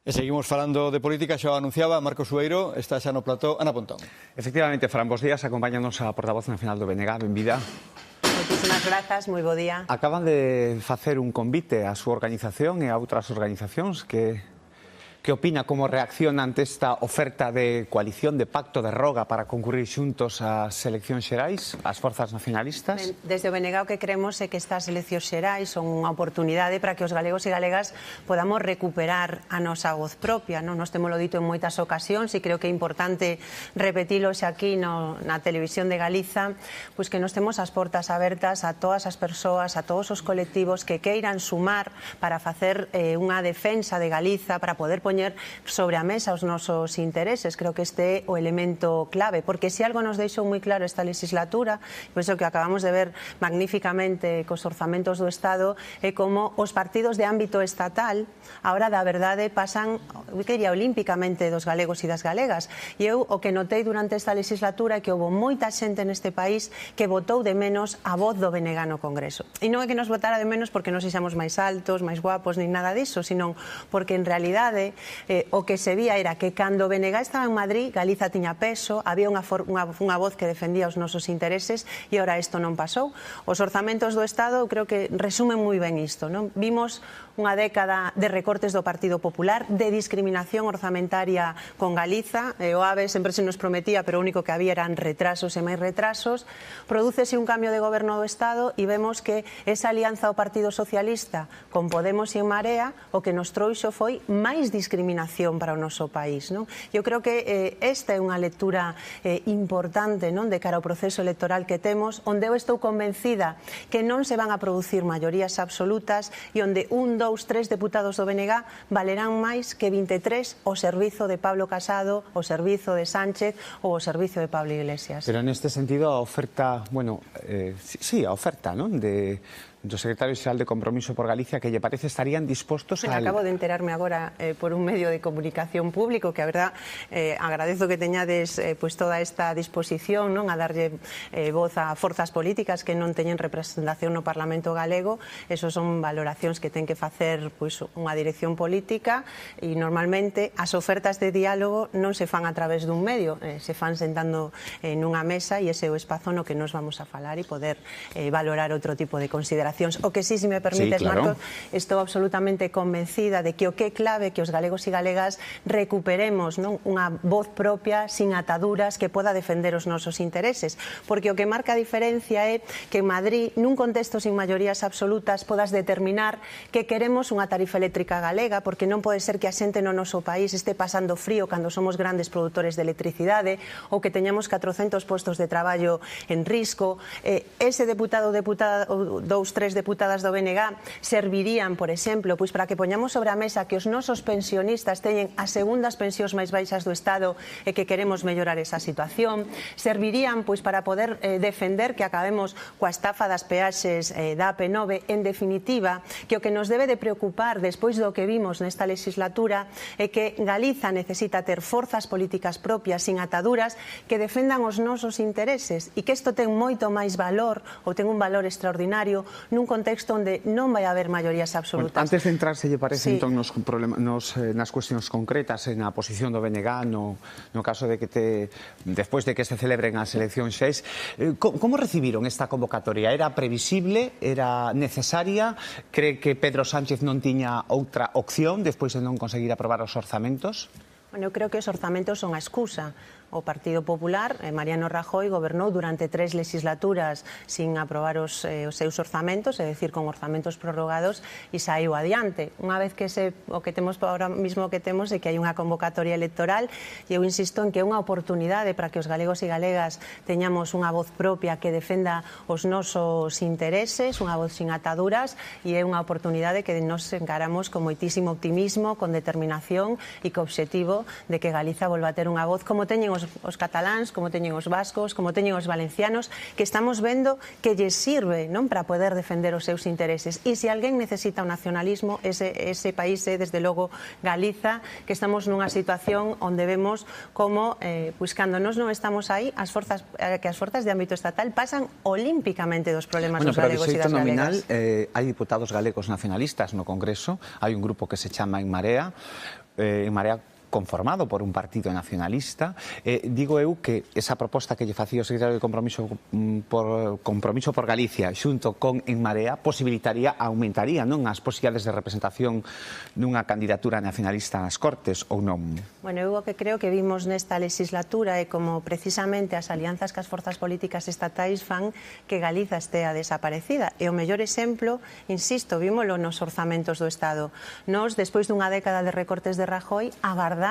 E seguimos falando de política, xa o anunciaba Marcos Sueiro, está xa no plató Ana Pontón. Efectivamente, Fran, bos días, acompáñanos a portavoz nacional do BNG, benvida. Moitísimas grazas, moi bo día. Acaban de facer un convite á súa organización e a outras organizacións que opina, como reacciona ante esta oferta de coalición, de pacto de roga para concurrir xuntos ás eleccións xerais, as forzas nacionalistas? Desde o BNG o que creemos é que estas eleccións xerais son unha oportunidade para que os galegos e galegas podamos recuperar a nosa voz propia. Nos temolo dito en moitas ocasións e creo que é importante repetilo xa aquí na televisión de Galiza, pois que nos temos as portas abertas a todas as persoas, a todos os colectivos que queiran sumar para facer unha defensa de Galiza, para poder poñer sobre a mesa os nosos intereses. Creo que este é o elemento clave, porque se algo nos deixou moi claro esta legislatura, pois o que acabamos de ver magníficamente cos orzamentos do Estado, é como os partidos de ámbito estatal, a hora da verdade, pasan, que diría, olímpicamente dos galegos e das galegas. E eu o que notei durante esta legislatura é que houve moita xente neste país que votou de menos a voz do BNG no Congreso. E non é que nos votara de menos porque non sexamos máis altos, máis guapos, nin nada disso, sino porque en realidade o que se vía era que cando o BNG estaba en Madrid, Galiza tiña peso, había unha voz que defendía os nosos intereses e ora isto non pasou. Os orzamentos do Estado creo que resumen moi ben isto, non? Vimos unha década de recortes do Partido Popular, de discriminación orzamentaria con Galiza, o AVE sempre se nos prometía, pero o único que había eran retrasos e máis retrasos. Prodúcese un cambio de goberno do Estado e vemos que esa alianza ao Partido Socialista con Podemos e en Marea o que nos trouxo foi máis discriminación para o noso país. Eu creo que esta é unha lectura importante de cara ao proceso electoral que temos, onde eu estou convencida que non se van a producir maiorías absolutas e onde 1, 2, 3 deputados do BNG valerán máis que 23 ao servizo de Pablo Casado, ao servizo de Sánchez ou ao servizo de Pablo Iglesias. Pero neste sentido a oferta, a oferta, non? Do secretario xeral de Compromiso por Galicia, que lle parece estarían dispostos a... Acabo de enterarme agora por un medio de comunicación público que a verdad agradezo que teñades toda esta disposición a darlle voz a forzas políticas que non teñen representación no Parlamento galego. Esos son valoracións que ten que facer unha dirección política e normalmente as ofertas de diálogo non se fan a través dun medio, se fan sentando nunha mesa e ese é o espazo no que nos vamos a falar e poder valorar outro tipo de consideracións. O que si me permites, sí, claro, Marcos, estou absolutamente convencida de que o que é clave que os galegos e galegas recuperemos unha voz propia, sin ataduras, que poda defender os nosos intereses. Porque o que marca a diferencia é que en Madrid, nun contexto sin maiorías absolutas, podas determinar que queremos unha tarifa eléctrica galega, porque non pode ser que a xente no noso país este pasando frío cando somos grandes produtores de electricidade ou que teñamos 400 postos de traballo en risco. Ese deputado ou deputada, ou 2, 3 deputadas do BNG servirían, por exemplo, para que poñamos sobre a mesa que os nosos pensionistas teñen as segundas pensións máis baixas do Estado e que queremos mellorar esa situación. Servirían para poder defender que acabemos coa estafa das peaxes da AP9. En definitiva, que o que nos debe de preocupar despois do que vimos nesta legislatura é que Galiza necesita ter forzas políticas propias sin ataduras que defendan os nosos intereses e que isto ten moito máis valor ou ten un valor extraordinario nun contexto onde non vai haber maiorías absolutas. Antes de entrar, se lle parece, entón, nas cuestións concretas, na posición do BNG, no caso de que despois de que se celebren as eleccións xerais, como recibiron esta convocatoria? Era previsible? Era necesaria? Cree que Pedro Sánchez non tiña outra opción despois de non conseguir aprobar os orzamentos? Eu creo que os orzamentos son a excusa. O Partido Popular, Mariano Rajoy, gobernou durante 3 legislaturas sin aprobar os seus orzamentos, é dicir, con orzamentos prorrogados, e saiu adiante. Unha vez que o que temos ahora mismo que temos é que hai unha convocatoria electoral e eu insisto en que é unha oportunidade para que os galegos e galegas teñamos unha voz propia que defenda os nosos intereses, unha voz sin ataduras, e é unha oportunidade que nos encaramos con moitísimo optimismo, con determinación e co obxectivo de que Galiza volva a ter unha voz como teñen os os cataláns, como teñen os vascos, como teñen os valencianos, que estamos vendo que lles sirve, non, para poder defender os seus intereses. E se alguén necesita o nacionalismo, ese país é, desde logo, Galiza, que estamos nunha situación onde vemos como, pois, cando nós non estamos aí, que as forzas de ámbito estatal pasan olímpicamente dos problemas dos galegos e das nominal, galegas. hai diputados galegos nacionalistas no Congreso, hai un grupo que se chama En Marea conformado por un partido nacionalista. Digo eu que esa proposta que lle facía o secretario de Compromiso por Galicia xunto con En Marea aumentaría, non, as posibilidades de representación dunha candidatura nacionalista nas Cortes, ou non? Bueno, eu o que creo que vimos nesta legislatura é como precisamente as alianzas que as forzas políticas estatais fan que Galiza estea desaparecida. E o mellor exemplo, insisto, vímolo nos orzamentos do Estado. Nos, despois dunha década de recortes de Rajoy, agardábamos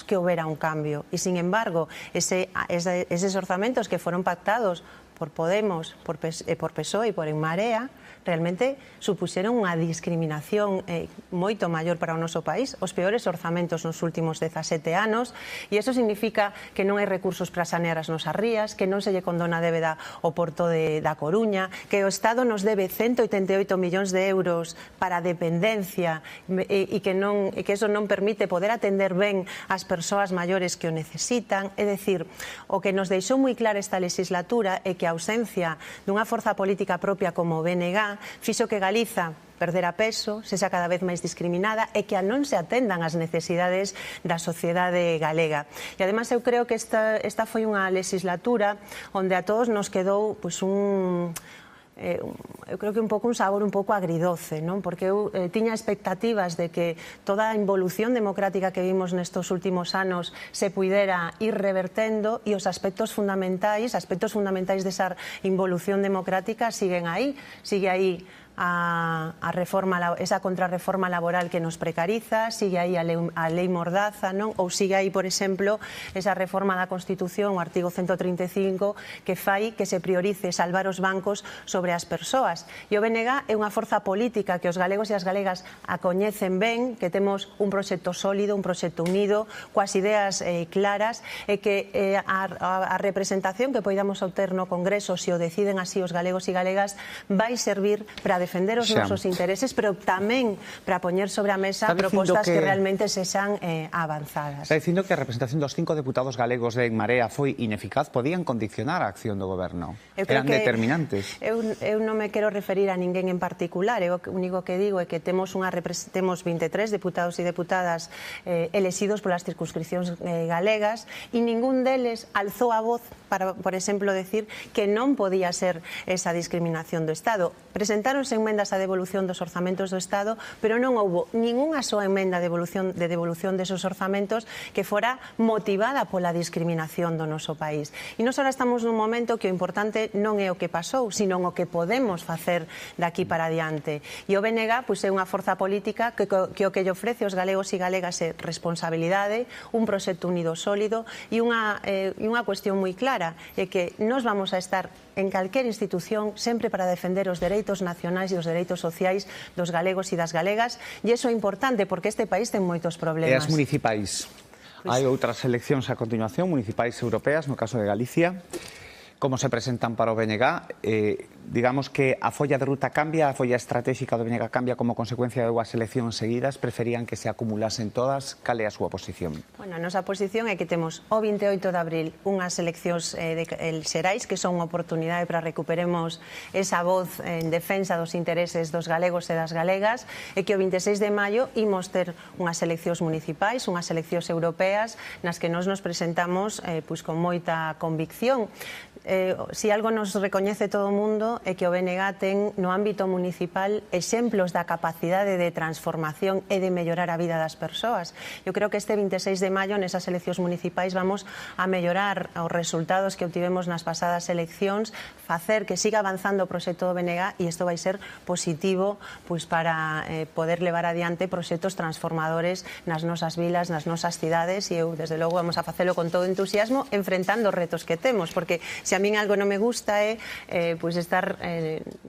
que houbera un cambio. E, sin embargo, eses orzamentos que foron pactados por Podemos, por PSOE e por En Marea, realmente supuxeron unha discriminación moito maior para o noso país, os peores orzamentos nos últimos 17 anos, e iso significa que non hai recursos para sanear as nosas rías, que non se lle condona débeda ao Porto da Coruña, que o Estado nos debe 188 millóns de euros para a dependencia e que eso non permite poder atender ben as persoas maiores que o necesitan. É dicir, o que nos deixou moi clara esta legislatura é que a ausencia dunha forza política propia como o BNG fixo que Galiza perdera peso, sexa cada vez máis discriminada e que non se atendan as necesidades da sociedade galega. E ademais eu creo que esta foi unha legislatura onde a todos nos quedou pois eu creo que un sabor un pouco agridoce, non? Porque eu tiña expectativas de que toda a involución democrática que vimos nestos últimos anos se puidera ir revertendo e os aspectos fundamentais desa involución democrática siguen aí, sigue aí esa contrarreforma laboral que nos precariza, sigue aí a lei Mordaza, non? Ou sigue aí, por exemplo, esa reforma da Constitución, o artigo 135, que fai que se priorice salvar os bancos sobre as persoas. E o BNG é unha forza política que os galegos e as galegas a coñecen ben, que temos un proxecto sólido, un proxecto unido, coas ideas claras, e que a representación que poidamos obter no Congreso, se o deciden así os galegos e galegas, vai servir para defender os nosos intereses, pero tamén para poñer sobre a mesa propostas que realmente sexan avanzadas. Está dicindo que a representación dos 5 deputados galegos de En Marea foi ineficaz, podían condicionar a acción do goberno? Eran determinantes? Eu non me quero referir a ninguén en particular, o único que digo é que temos 23 deputados e deputadas elexidos polas circunscripcións galegas e ningún deles alzou a voz para, por exemplo, decir que non podía ser esa discriminación do Estado. Presentáronse enmendas a devolución dos orzamentos do Estado, pero non houbo ningunha soa enmenda de devolución desos orzamentos que fora motivada pola discriminación do noso país. E nós ahora estamos nun momento que o importante non é o que pasou, sino o que podemos facer daqui para adiante. E o BNG é unha forza política que o que lle ofrece aos galegos e galegas é responsabilidade, un proxecto unido sólido e unha cuestión moi clara, é que nós vamos a estar en calquer institución sempre para defender os dereitos nacionais e os dereitos sociais dos galegos e das galegas, e iso é importante porque este país ten moitos problemas. E as municipais? Hai outras eleccións a continuación, municipais europeas, no caso de Galicia. Como se presentan para o BNG? Digamos que a folla de ruta cambia, a folla estratégica do BNG cambia como consecuencia de dúas eleccións seguidas, preferían que se acumulasen todas. Cal é a súa posición? Bueno, a nosa posición é que temos o 28 de abril unhas eleccións xerais que son unha oportunidade para recuperemos esa voz en defensa dos intereses dos galegos e das galegas, e que o 26 de maio imos ter unhas eleccións municipais, unhas eleccións europeas nas que nos presentamos con moita convicción. Si algo nos recoñece todo o mundo é que o BNG ten no ámbito municipal exemplos da capacidade de transformación e de mellorar a vida das persoas. Eu creo que este 26 de maio nesas eleccións municipais vamos a mellorar os resultados que obtivemos nas pasadas eleccións, facer que siga avanzando o proxecto do BNG, e isto vai ser positivo para poder levar adiante proxectos transformadores nas nosas vilas, nas nosas cidades, e eu desde logo vamos a facelo con todo entusiasmo, enfrentando os retos que temos, porque se a min algo non me gusta é pois estar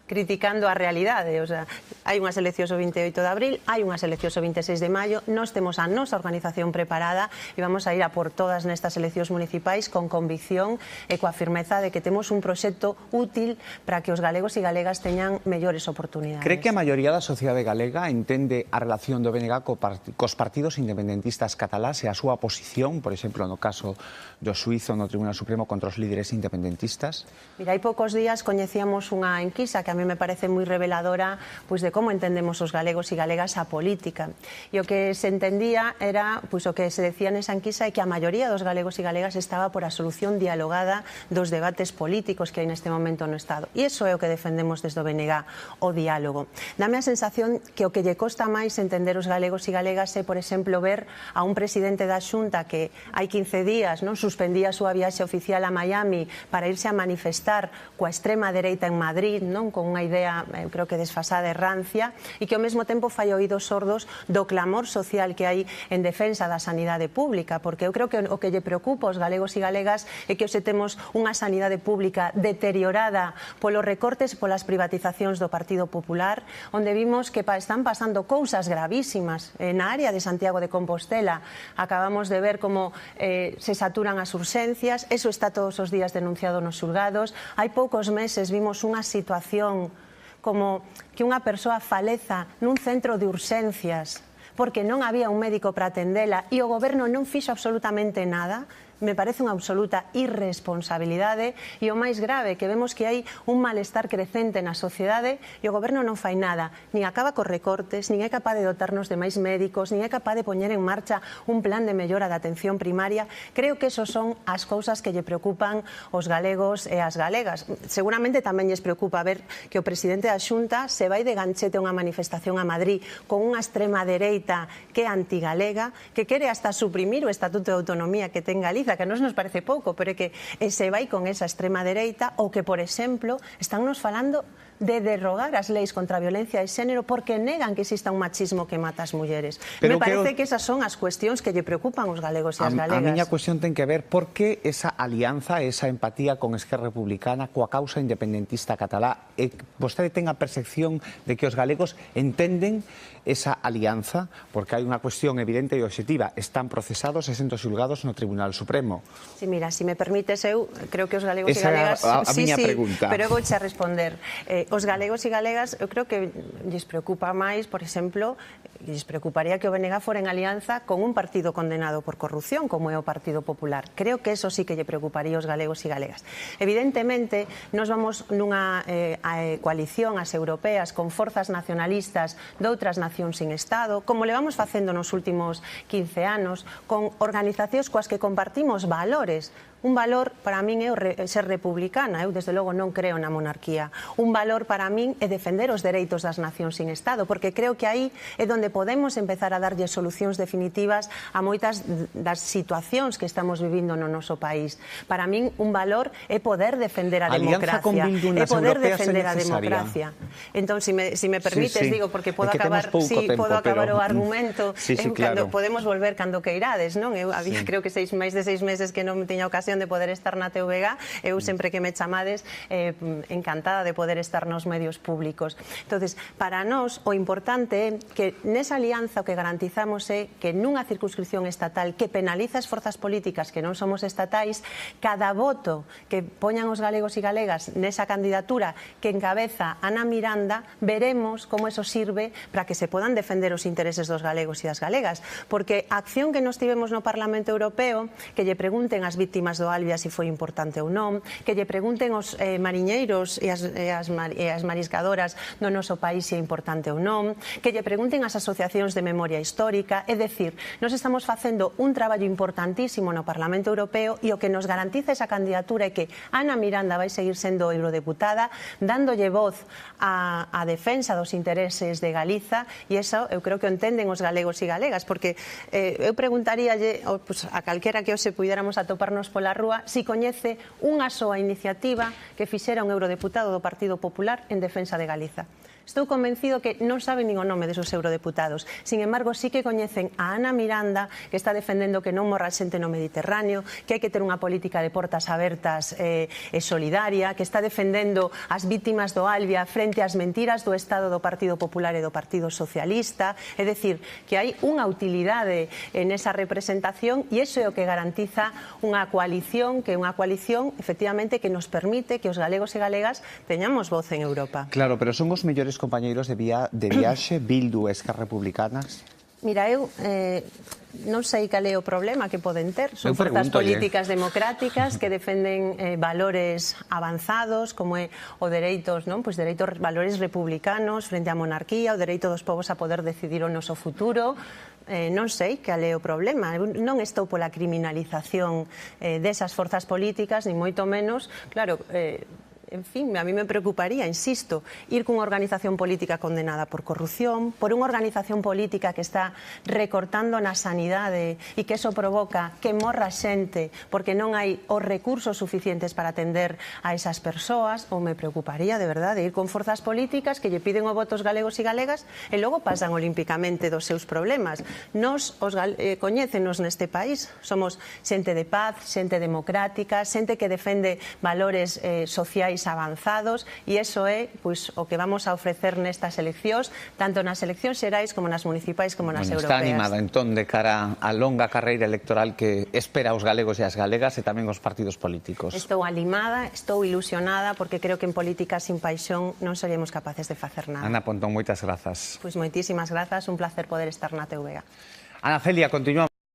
criticando a realidade. O sea, hai unhas eleccións o 28 de abril, hai unhas eleccións o 26 de maio, nós temos a nosa organización preparada e vamos a ir a por todas nestas eleccións municipais con convicción e coa firmeza de que temos un proxecto útil para que os galegos e galegas teñan mellores oportunidades. Cree que a maioría da sociedade galega entende a relación do BNG cos partidos independentistas catalás e a súa posición, por exemplo, no caso do xuízo no Tribunal Supremo contra os líderes independentistas? Mira, hai poucos días coñecíamos unha enquisa que a mí me parece moi reveladora pois de como entendemos os galegos e galegas a política. E o que se entendía era, pois o que se decía nesa enquisa é que a maioría dos galegos e galegas estaba por a solución dialogada dos debates políticos que hai neste momento no Estado. E iso é o que defendemos desde o BNG, o diálogo. Dame a sensación que o que lle costa máis entender os galegos e galegas é, por exemplo, ver a un presidente da Xunta que hai 15 días suspendía a súa viaxe oficial a Miami para irse a manifestar coa extrema dereita en Madrid, con unha idea, creo que desfasada e rancia, e que ao mesmo tempo fai oídos sordos do clamor social que hai en defensa da sanidade pública, porque eu creo que o que lle preocupa aos galegos e galegas é que hoxe temos unha sanidade pública deteriorada polos recortes e polas privatizacións do Partido Popular, onde vimos que están pasando cousas gravísimas na área de Santiago de Compostela. Acabamos de ver como se saturan as urxencias, eso está todos os días denunciado nos xulgados. Hai poucos meses vimos unha situación como que unha persoa faleza nun centro de urxencias porque non había un médico para atendela e o goberno non fixo absolutamente nada. Me parece unha absoluta irresponsabilidade e o máis grave que vemos que hai un malestar crecente na sociedade e o goberno non fai nada, nin acaba cos recortes, nin é capaz de dotarnos de máis médicos, nin é capaz de poñer en marcha un plan de mellora da atención primaria. Creo que esos son as cousas que lle preocupan os galegos e as galegas. Seguramente tamén lles preocupa ver que o presidente da Xunta se vai de ganchete a unha manifestación a Madrid con unha extrema dereita que é antigalega, que quere hasta suprimir o Estatuto de Autonomía que ten Galicia, que a nos parece pouco, pero é que se vai con esa extrema dereita, ou que, por exemplo, están nos falando de derrogar as leis contra a violencia de xénero porque negan que exista un machismo que mata as mulleres. Me parece que esas son as cuestións que lle preocupan os galegos e as galegas. A miña cuestión ten que ver por que esa alianza, esa empatía con Esquerra Republicana coa causa independentista catalá. Vostede ten a percepción de que os galegos entenden esa alianza, porque hai unha cuestión evidente e obxectiva. Están procesados e sendo xulgados no Tribunal Supremo. Sí, mira, se me permites, eu creo que os galegos e galegas... Esa é a miña pregunta. Pero eu vou a responder. Os galegos e galegas, eu creo que lles preocupa máis, por exemplo, lles preocuparía que o BNG fora en alianza con un partido condenado por corrupción, como é o Partido Popular. Creo que eso sí que lle preocuparía aos galegos e galegas. Evidentemente, nos vamos nunha coalición, as europeas, con forzas nacionalistas de outras nacións sin Estado, como levamos facendo nos últimos 15 anos, con organizacións coas que compartimos valores. Un valor para min é ser republicana, eu desde logo non creo na monarquía. Un valor para min é defender os dereitos das nacións sin Estado, porque creo que aí é onde podemos empezar a darlle solucións definitivas a moitas das situacións que estamos vivindo no noso país. Para min un valor é poder defender a democracia, é poder defender a democracia. Entón, se me permites, digo, porque podo acabar o argumento, podemos volver cando queirades, non? Eu había creo que máis de 6 meses que non teña ocasión de poder estar na TVG, eu sempre que me chamades encantada de poder estar nos medios públicos. Entonces, para nós o importante é que nesa alianza o que garantizamos é que nunha circunscripción estatal que penaliza as forzas políticas que non somos estatais, cada voto que poñan os galegos e galegas nesa candidatura que encabeza Ana Miranda, veremos como eso sirve para que se podan defender os intereses dos galegos e das galegas, porque a acción que nos tivemos no Parlamento Europeo, que lle pregunten ás vítimas do Albia se foi importante ou non, que lle pregunten aos mariñeiros e as mariscadoras no noso país se é importante ou non, que lle pregunten ás asociacións de memoria histórica. É dicir, nos estamos facendo un traballo importantísimo no Parlamento Europeo e o que nos garantiza esa candidatura é que Ana Miranda vai seguir sendo eurodeputada, dándolle voz á defensa dos intereses de Galiza, e iso eu creo que o entenden os galegos e galegas, porque eu preguntaríalle a calquera que hoxe puidéramos atoparnos pola pola rúa si coñece unha soa iniciativa que fixera un eurodeputado do Partido Popular en defensa de Galiza. Estou convencido que non saben nin o nome desos eurodeputados. Sin embargo, sí que coñecen a Ana Miranda, que está defendendo que non morra xente no Mediterráneo, que hai que ter unha política de portas abertas e solidaria, que está defendendo as vítimas do Albia frente ás mentiras do Estado do Partido Popular e do Partido Socialista. É dicir, que hai unha utilidade en esa representación e iso é o que garantiza unha coalición, que é unha coalición, efectivamente, que nos permite que os galegos e galegas teñamos voz en Europa. Claro, pero son os mellores compañeiros de viaxe, Bildu e Esquerra Republicanas? Mira, eu non sei cal é o problema que poden ter. Son forzas políticas democráticas que defenden valores avanzados, como é o dereitos, non? Pois dereitos, valores republicanos frente á monarquía, o dereito dos povos a poder decidir o noso futuro. Non sei cal é o problema. Non estou pola criminalización desas forzas políticas, ni moito menos. Claro, en fin, a mí me preocuparía, insisto, ir cunha organización política condenada por corrupción, por unha organización política que está recortando na sanidade e que eso provoca que morra xente porque non hai os recursos suficientes para atender a esas persoas. Ou me preocuparía, de verdade, ir con forzas políticas que lle piden o votos galegos e galegas e logo pasan olímpicamente dos seus problemas. Nos, coñécenos neste país, somos xente de paz, xente democrática, xente que defende valores sociais avanzados e iso é pois, o que vamos a ofrecer nestas eleccións, tanto nas eleccións xerais como nas municipais como nas europeas. Está animada entón de cara á longa carreira electoral que espera os galegos e as galegas e tamén os partidos políticos. Estou animada, estou ilusionada porque creo que en política sin paixón non seremos capaces de facer nada. Ana Pontón, moitas grazas. Pois moitísimas grazas, un placer poder estar na TVG. Ana Celia, continuamos.